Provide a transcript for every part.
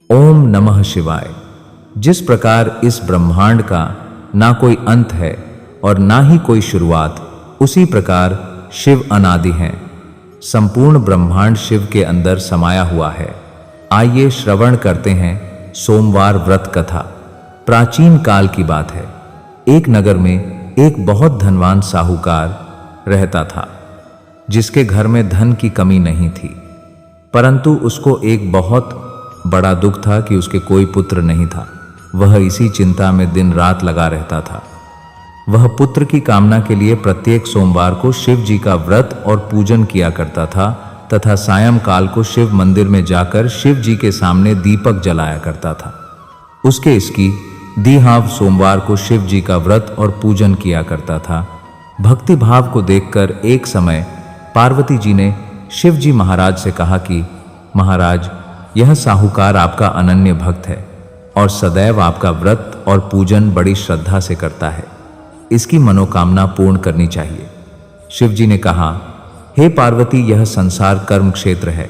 ओम नमः शिवाय। जिस प्रकार इस ब्रह्मांड का ना कोई अंत है और ना ही कोई शुरुआत, उसी प्रकार शिव अनादि हैं। संपूर्ण ब्रह्मांड शिव के अंदर समाया हुआ है। आइए श्रवण करते हैं सोमवार व्रत कथा। प्राचीन काल की बात है। एक नगर में एक बहुत धनवान साहूकार रहता था, जिसके घर में धन की कमी नहीं थी, परंतु उसको एक बहुत बड़ा दुख था कि उसके कोई पुत्र नहीं था। वह इसी चिंता में दिन रात लगा रहता था। वह पुत्र की कामना के लिए प्रत्येक सोमवार को शिव जी का व्रत और पूजन किया करता था तथा सायंकाल को शिव मंदिर में जाकर शिव जी के सामने दीपक जलाया करता था। उसके इसकी दीहाव सोमवार को शिव जी का व्रत और पूजन किया करता था। भक्ति भाव को देखकर एक समय पार्वती जी ने शिव जी महाराज से कहा कि महाराज, यह साहूकार आपका अनन्य भक्त है और सदैव आपका व्रत और पूजन बड़ी श्रद्धा से करता है। इसकी मनोकामना पूर्ण करनी चाहिए। शिव जी ने कहा, हे पार्वती, यह संसार कर्म क्षेत्र है।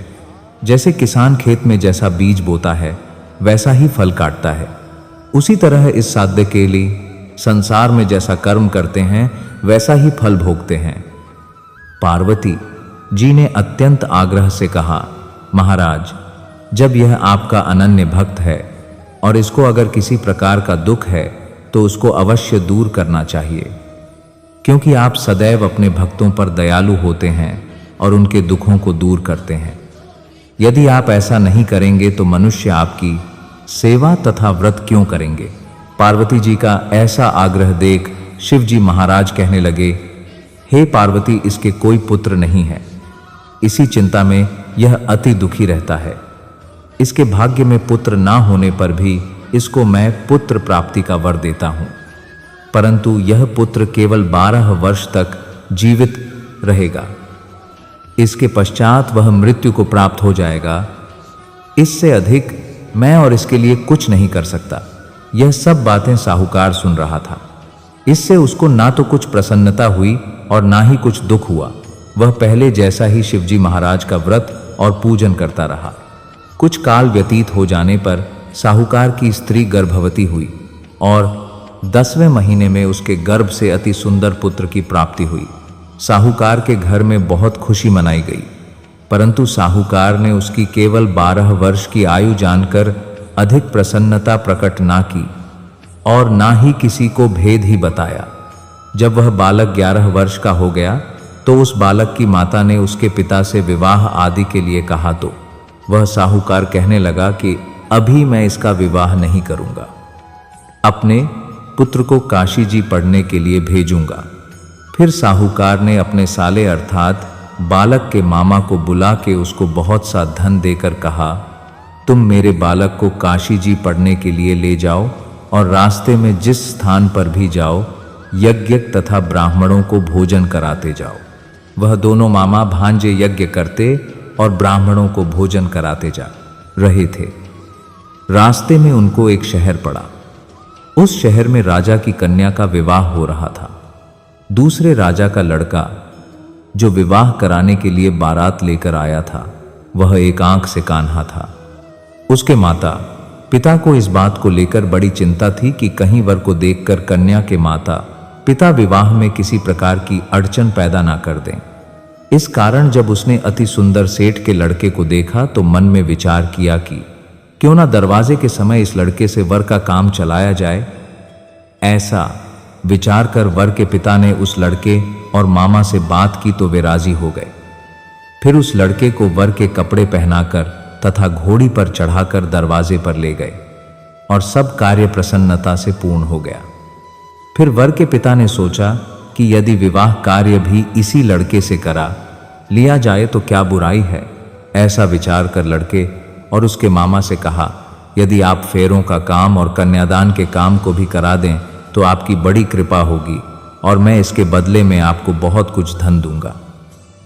जैसे किसान खेत में जैसा बीज बोता है वैसा ही फल काटता है, उसी तरह इस साध्य के लिए संसार में जैसा कर्म करते हैं वैसा ही फल भोगते हैं। पार्वती जी ने अत्यंत आग्रह से कहा, महाराज, जब यह आपका अनन्य भक्त है और इसको अगर किसी प्रकार का दुख है तो उसको अवश्य दूर करना चाहिए, क्योंकि आप सदैव अपने भक्तों पर दयालु होते हैं और उनके दुखों को दूर करते हैं। यदि आप ऐसा नहीं करेंगे तो मनुष्य आपकी सेवा तथा व्रत क्यों करेंगे। पार्वती जी का ऐसा आग्रह देख शिव जी महाराज कहने लगे, हे पार्वती, इसके कोई पुत्र नहीं है। इसी चिंता में यह अति दुखी रहता है। इसके भाग्य में पुत्र ना होने पर भी इसको मैं पुत्र प्राप्ति का वर देता हूं, परंतु यह पुत्र केवल 12 वर्ष तक जीवित रहेगा। इसके पश्चात वह मृत्यु को प्राप्त हो जाएगा। इससे अधिक मैं और इसके लिए कुछ नहीं कर सकता। यह सब बातें साहूकार सुन रहा था। इससे उसको ना तो कुछ प्रसन्नता हुई और ना ही कुछ दुख हुआ। वह पहले जैसा ही शिवजी महाराज का व्रत और पूजन करता रहा। कुछ काल व्यतीत हो जाने पर साहूकार की स्त्री गर्भवती हुई और 10वें महीने में उसके गर्भ से अति सुंदर पुत्र की प्राप्ति हुई। साहूकार के घर में बहुत खुशी मनाई गई, परंतु साहूकार ने उसकी केवल 12 वर्ष की आयु जानकर अधिक प्रसन्नता प्रकट ना की और ना ही किसी को भेद ही बताया। जब वह बालक 11 वर्ष का हो गया तो उस बालक की माता ने उसके पिता से विवाह आदि के लिए कहा तो वह साहूकार कहने लगा कि अभी मैं इसका विवाह नहीं करूंगा, अपने पुत्र को काशी जी पढ़ने के लिए भेजूंगा। फिर साहूकार ने अपने साले अर्थात बालक के मामा को बुला के उसको बहुत सा धन देकर कहा, तुम मेरे बालक को काशी जी पढ़ने के लिए ले जाओ और रास्ते में जिस स्थान पर भी जाओ यज्ञ तथा ब्राह्मणों को भोजन कराते जाओ। वह दोनों मामा भांजे यज्ञ करते और ब्राह्मणों को भोजन कराते जा रहे थे। रास्ते में उनको एक शहर पड़ा। उस शहर में राजा की कन्या का विवाह हो रहा था। दूसरे राजा का लड़का जो विवाह कराने के लिए बारात लेकर आया था, वह एक आंख से कान्हा था। उसके माता पिता को इस बात को लेकर बड़ी चिंता थी कि कहीं वर को देखकर कन्या के माता पिता विवाह में किसी प्रकार की अड़चन पैदा ना कर दें। इस कारण जब उसने अति सुंदर सेठ के लड़के को देखा तो मन में विचार किया कि क्यों ना दरवाजे के समय इस लड़के से वर का काम चलाया जाए। ऐसा विचार कर वर के पिता ने उस लड़के और मामा से बात की तो वे राजी हो गए। फिर उस लड़के को वर के कपड़े पहनाकर तथा घोड़ी पर चढ़ाकर दरवाजे पर ले गए और सब कार्य प्रसन्नता से पूर्ण हो गया। फिर वर के पिता ने सोचा कि यदि विवाह कार्य भी इसी लड़के से करा लिया जाए तो क्या बुराई है। ऐसा विचार कर लड़के और उसके मामा से कहा, यदि आप फेरों का काम और कन्यादान के काम को भी करा दें तो आपकी बड़ी कृपा होगी और मैं इसके बदले में आपको बहुत कुछ धन दूंगा।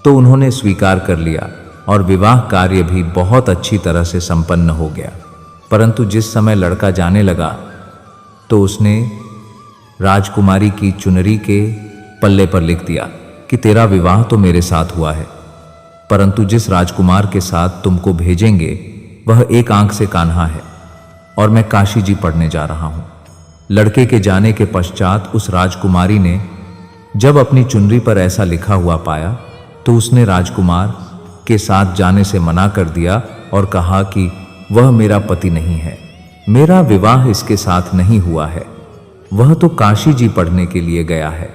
तो उन्होंने स्वीकार कर लिया और विवाह कार्य भी बहुत अच्छी तरह से संपन्न हो गया। परंतु जिस समय लड़का जाने लगा तो उसने राजकुमारी की चुनरी के पल्ले पर लिख दिया कि तेरा विवाह तो मेरे साथ हुआ है, परंतु जिस राजकुमार के साथ तुमको भेजेंगे वह एक आंख से कान्हा है। और मैं काशी जी पढ़ने जा रहा हूं। लड़के के जाने के पश्चात उस राजकुमारी ने जब अपनी चुनरी पर ऐसा लिखा हुआ पाया तो उसने राजकुमार के साथ जाने से मना कर दिया और कहा कि वह मेरा पति नहीं है, मेरा विवाह इसके साथ नहीं हुआ है, वह तो काशी जी पढ़ने के लिए गया है।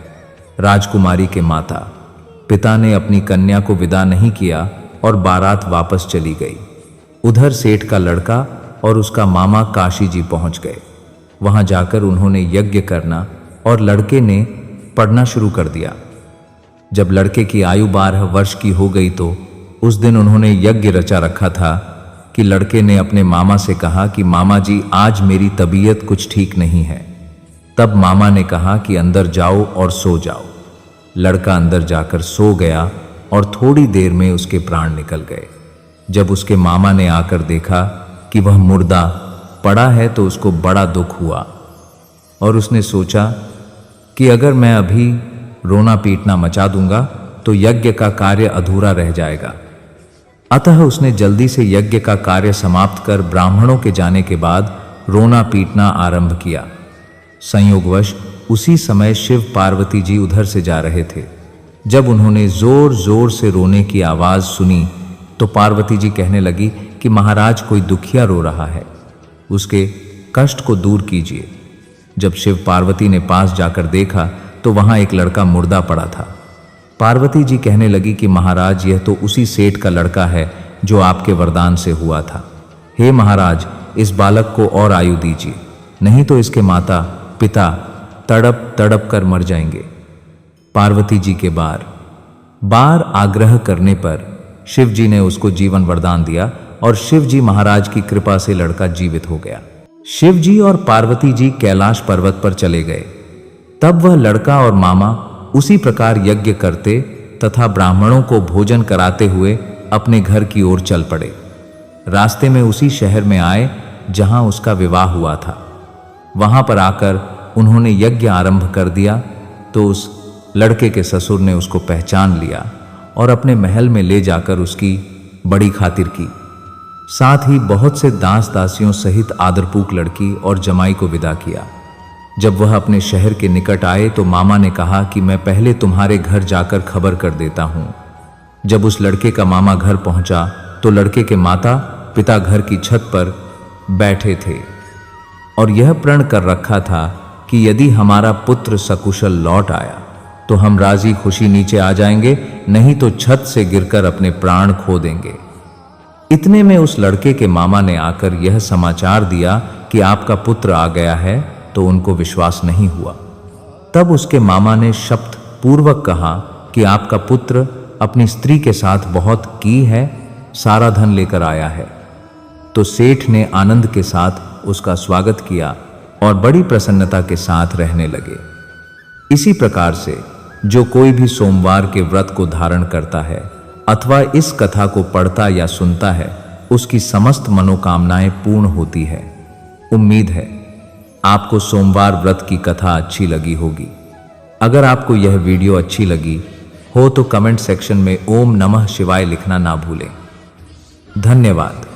राजकुमारी के माता पिता ने अपनी कन्या को विदा नहीं किया और बारात वापस चली गई। उधर सेठ का लड़का और उसका मामा काशी जी पहुंच गए। वहां जाकर उन्होंने यज्ञ करना और लड़के ने पढ़ना शुरू कर दिया। जब लड़के की आयु 12 वर्ष की हो गई तो उस दिन उन्होंने यज्ञ रचा रखा था कि लड़के ने अपने मामा से कहा कि मामा जी आज मेरी तबीयत कुछ ठीक नहीं है। तब मामा ने कहा कि अंदर जाओ और सो जाओ। लड़का अंदर जाकर सो गया और थोड़ी देर में उसके प्राण निकल गए। जब उसके मामा ने आकर देखा कि वह मुर्दा पड़ा है तो उसको बड़ा दुख हुआ और उसने सोचा कि अगर मैं अभी रोना पीटना मचा दूंगा तो यज्ञ का कार्य अधूरा रह जाएगा। अतः उसने जल्दी से यज्ञ का कार्य समाप्त कर ब्राह्मणों के जाने के बाद रोना पीटना आरंभ किया। संयोगवश उसी समय शिव पार्वती जी उधर से जा रहे थे। जब उन्होंने जोर जोर से रोने की आवाज सुनी तो पार्वती जी कहने लगी कि महाराज कोई दुखिया रो रहा है, उसके कष्ट को दूर कीजिए। जब शिव पार्वती ने पास जाकर देखा तो वहां एक लड़का मुर्दा पड़ा था। पार्वती जी कहने लगी कि महाराज यह तो उसी सेठ का लड़का है जो आपके वरदान से हुआ था। हे महाराज, इस बालक को और आयु दीजिए, नहीं तो इसके माता पिता तड़प तड़प कर मर जाएंगे। पार्वती जी के बार बार आग्रह करने पर शिव जी ने उसको जीवन वरदान दिया और शिव जी महाराज की कृपा से लड़का जीवित हो गया। शिव जी और पार्वती जी कैलाश पर्वत पर चले गए। तब वह लड़का और मामा उसी प्रकार यज्ञ करते तथा ब्राह्मणों को भोजन कराते हुए अपने घर की ओर चल पड़े। रास्ते में उसी शहर में आए जहां उसका विवाह हुआ था। वहां पर आकर उन्होंने यज्ञ आरंभ कर दिया तो उस लड़के के ससुर ने उसको पहचान लिया और अपने महल में ले जाकर उसकी बड़ी खातिर की। साथ ही बहुत से दास दासियों सहित आदरपूक लड़की और जमाई को विदा किया। जब वह अपने शहर के निकट आए तो मामा ने कहा कि मैं पहले तुम्हारे घर जाकर खबर कर देता हूं। जब उस लड़के का मामा घर पहुंचा तो लड़के के माता पिता घर की छत पर बैठे थे और यह प्रण कर रखा था कि यदि हमारा पुत्र सकुशल लौट आया तो हम राजी खुशी नीचे आ जाएंगे, नहीं तो छत से गिरकर अपने प्राण खो देंगे। इतने में उस लड़के के मामा ने आकर यह समाचार दिया कि आपका पुत्र आ गया है, तो उनको विश्वास नहीं हुआ। तब उसके मामा ने शपथ पूर्वक कहा कि आपका पुत्र अपनी स्त्री के साथ बहुत की है, सारा धन लेकर आया है। तो सेठ ने आनंद के साथ उसका स्वागत किया और बड़ी प्रसन्नता के साथ रहने लगे। इसी प्रकार से जो कोई भी सोमवार के व्रत को धारण करता है अथवा इस कथा को पढ़ता या सुनता है, उसकी समस्त मनोकामनाएं पूर्ण होती है। उम्मीद है आपको सोमवार व्रत की कथा अच्छी लगी होगी। अगर आपको यह वीडियो अच्छी लगी हो तो कमेंट सेक्शन में ओम नमः शिवाय लिखना ना भूलें। धन्यवाद।